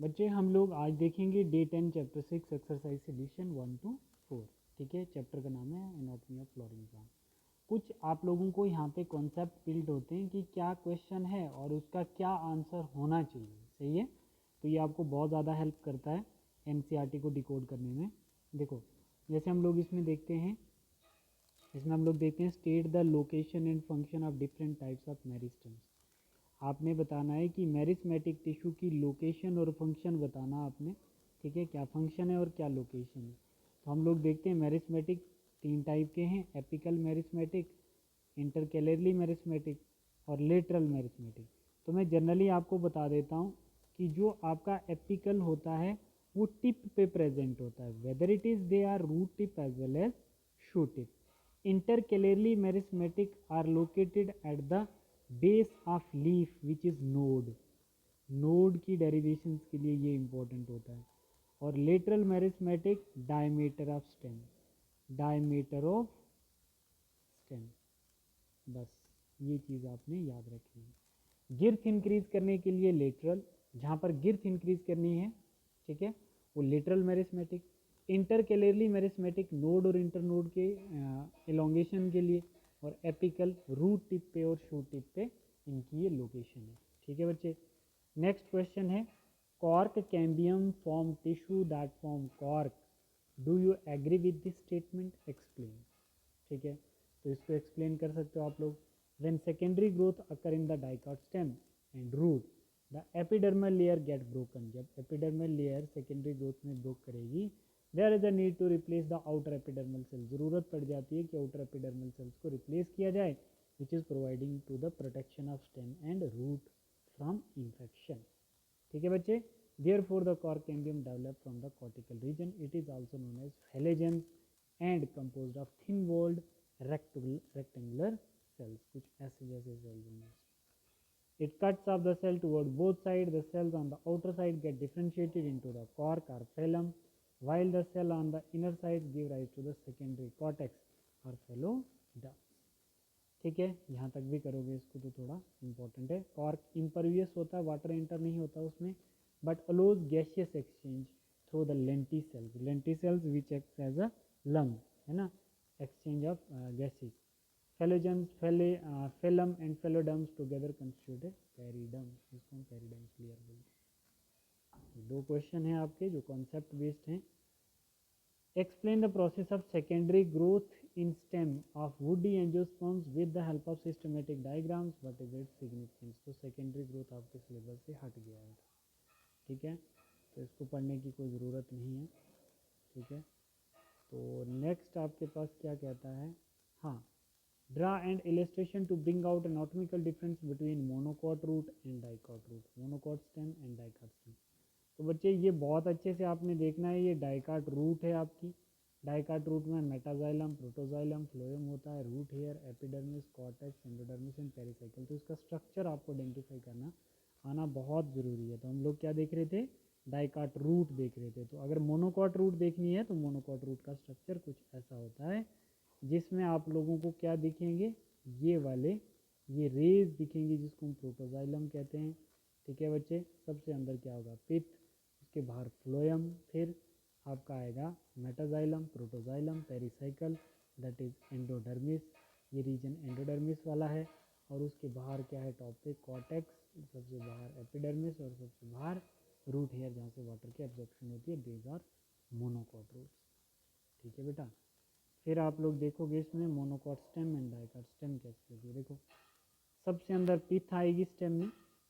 बच्चे हम लोग आज देखेंगे day 10 chapter 6 exercise solution 1 to 4। ठीक है, चैप्टर का नाम है एनाटॉमी ऑफ फ्लोरिंग प्लांट। कुछ आप लोगों को यहाँ पे कॉन्सेप्ट बिल्ड होते हैं कि क्या क्वेश्चन है और उसका क्या आंसर होना चाहिए। सही है, तो ये आपको बहुत ज़्यादा हेल्प करता है एनसीईआरटी को डिकोड करने में। देखो जैसे हम लोग इसमें देखते हैं, state the location and function of different types of meristems. आपने बताना है कि मेरिस्मेटिक टिश्यू की लोकेशन और फंक्शन बताना आपने। ठीक है, क्या फंक्शन है और क्या लोकेशन है। तो हम लोग देखते हैं मेरिस्मेटिक 3 टाइप के हैं, एपिकल मेरिस्मेटिक, इंटरकैलरली मेरिस्मेटिक और लेटरल मेरिस्मेटिक। तो मैं जनरली आपको बता देता हूँ कि जो आपका एपिकल होता है वो टिप पे प्रेजेंट होता है, whether it is they are root tip as well as shoot tip. Intercalary meristematic are located at the base of leaf which is node. Node की डेरिवेशंस के लिए ये इंपॉर्टेंट होता है। और lateral meristematic diameter of stem, diameter of stem. बस ये चीज़ आपने याद रखनी है। गिर्थ इंक्रीज करने के लिए लेटरल, जहाँ पर गिर्थ इंक्रीज करनी है, ठीक है, वो लेटरल मेरिस्मेटिक। इंटरकैलरली मेरिस्मेटिक नोड और इंटरनोड के एलोंगेशन के लिए, और एपिकल रूट टिप पे और शूट टिप पे इनकी ये लोकेशन है। ठीक है बच्चे, नेक्स्ट क्वेश्चन है cork cambium form tissue that form cork, do you agree with this statement, explain. ठीक है, तो इसको एक्सप्लेन कर सकते हो आप लोग। When secondary growth occur in the dicot stem and root the epidermal layer get broken. जब एपिडर्मल लेयर सेकेंडरी ग्रोथ में ब्रोक करेगी, there is a need to replace the outer epidermal cell. जरूरत पड़ जाती है कि आउटर एपिडर्मल सेल्स को replace किया जाए, which is providing to the protection of stem and root from infection. ठीक है बच्चे, therefore the cork cambium developed from the cortical region. It is also known as phalangems and composed of thin walled rectangular cells, कुछ ऐसे जैसे cells होंगे। It cuts off the cell toward both sides. The cells on the outer side get differentiated into the cork or phloem, while the cell on the inner side give rise to the secondary cortex or phloem. ठीक है, यहाँ तक भी करोगे इसको तो थोड़ा important है। कॉर्क इम्परवियस होता है, वाटर एंटर नहीं होता उसमें, but allows gaseous exchange through the lenticels. Lenticels which act as a lung, है ना, exchange of gases. Phellogens, phellem and phelloderms together constitute a periderm, इसको हम पेरिडम क्लियर बोलते हैं। 2 क्वेश्चन हैं आपके जो कॉन्सेप्ट बेस्ड हैं। Explain the process of secondary growth in stem of woody angiosperms with the help of systematic diagrams. What is its significance? तो secondary growth आपके सिलेबस से हट गया है, ठीक है, तो इसको पढ़ने की कोई ज़रूरत नहीं है। ठीक है, तो नेक्स्ट आपके पास क्या कहता है, हाँ, draw and illustration to bring out anatomical difference between monocot root and dicot root, monocot stem and dicot stem. तो बच्चे ये बहुत अच्छे से आपने देखना है, ये डाइकाट रूट है आपकी। डाइकाट रूट में मेटाजाइलम, प्रोटोजाइलम, फ्लोएम होता है, root hair, epidermis, cortex, endodermis and pericycle. तो इसका स्ट्रक्चर आपको आइडेंटिफाई करना आना बहुत ज़रूरी है। तो हम लोग क्या देख रहे थे, डाइकाट रूट देख रहे थे। तो अगर मोनोकॉट रूट देखनी है तो मोनोकॉट रूट का स्ट्रक्चर कुछ ऐसा होता है, जिसमें आप लोगों को क्या दिखेंगे, ये वाले ये रेज दिखेंगी, जिसको हम प्रोटोजाइलम कहते हैं। ठीक है बच्चे, सबसे अंदर क्या होगा, पित्त, उसके बाहर फ्लोएम, फिर आपका आएगा metaxylem, protoxylem, pericycle, that is endodermis, ये रीजन एंडोडर्मिस वाला है। और उसके बाहर क्या है, टॉप पे कॉर्टेक्स, सबसे बाहर एपिडर्मिस, और सबसे बाहर रूट हेयर, जहाँ से वाटर की एब्जॉर्प्शन होती है। These are monocot roots. ठीक है बेटा, फिर आप लोग देखोगे इसमें monocot stem and dicot stem कैसे होगी। देखो सबसे अंदर पिथ आएगी स्टेम में,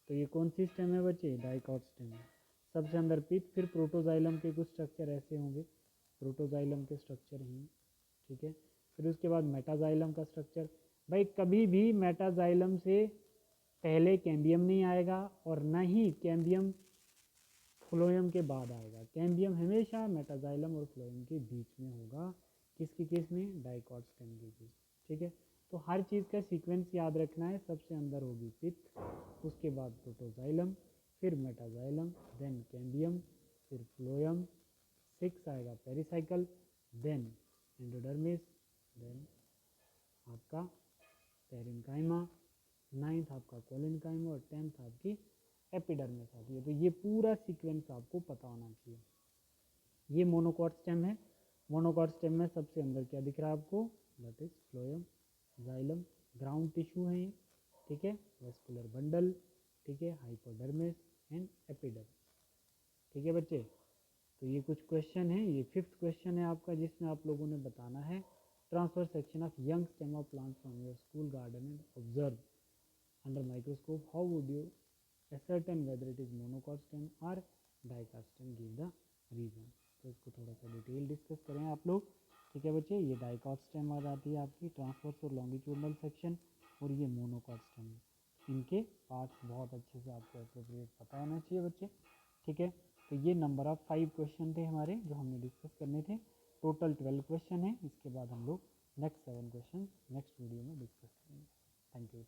तो ये कौन सी स्टेम है बच्चे, डाइकॉट स्टेम है। सबसे अंदर पिथ, फिर प्रोटोजाइलम के कुछ स्ट्रक्चर ऐसे होंगे, प्रोटोजाइलम के स्ट्रक्चर हैं, ठीक है। फिर उसके बाद मेटाजाइलम का स्ट्रक्चर। भाई कभी भी मेटाजाइलम से पहले कैम्बियम नहीं आएगा और ना ही कैम्बियम फ्लोएम के बाद आएगा। कैम्बियम हमेशा मेटाजाइलम और फ्लोएम के बीच में होगा। किसके केस में, डाइकॉट स्टेम के केस। ठीक है, तो हर चीज़ का सीक्वेंस याद रखना है। सबसे अंदर होगी पिथ, उसके बाद प्रोटोजाइलम, फिर मेटाजाइलम, देन कैम्बियम, फिर फ्लोएम, 6 आएगा पेरिसाइकल, देन एंडोडर्मिस, देन आपका पेरेन्काइमा, 9th आपका कोलेनकाइमा और 10th आपकी एपिडर्मिस आती है। तो ये पूरा सीक्वेंस आपको पता होना चाहिए। ये मोनोकॉट स्टेम है। मोनोकॉट स्टेम में सबसे अंदर क्या दिख रहा है आपको, that is phloem, xylem, ground tissue है ये, ठीक है, वेस्कुलर बंडल, ठीक है, हाइपोडर्मिस एंड एपिडर्मिस, ठीक है बच्चे। तो ये कुछ क्वेश्चन है, ये 5th क्वेश्चन है आपका, जिसमें आप लोगों ने बताना है transfer section of young stem of plant from your school garden and observe under microscope how would you ascertain whether it is monocot stem or dicot stem, give the reason। तो इसको थोड़ा सा डिटेल डिस्कस करें आप लोग, ठीक है बच्चे। ये डाइकॉट स्टेम आ जाती है आपकी ट्रांसवर्स और लॉन्गिट्यूडनल सेक्शन, और ये मोनोकॉट स्टेम। इनके पार्ट्स बहुत अच्छे से आपको एप्रोप्रिएट पता होना चाहिए बच्चे, ठीक है। तो ये नंबर ऑफ 5 क्वेश्चन थे हमारे जो हमने डिस्कस करने थे। टोटल 12 क्वेश्चन है। इसके बाद हम लोग नेक्स्ट 7 क्वेश्चन नेक्स्ट वीडियो में डिस्कस करेंगे। Thank you.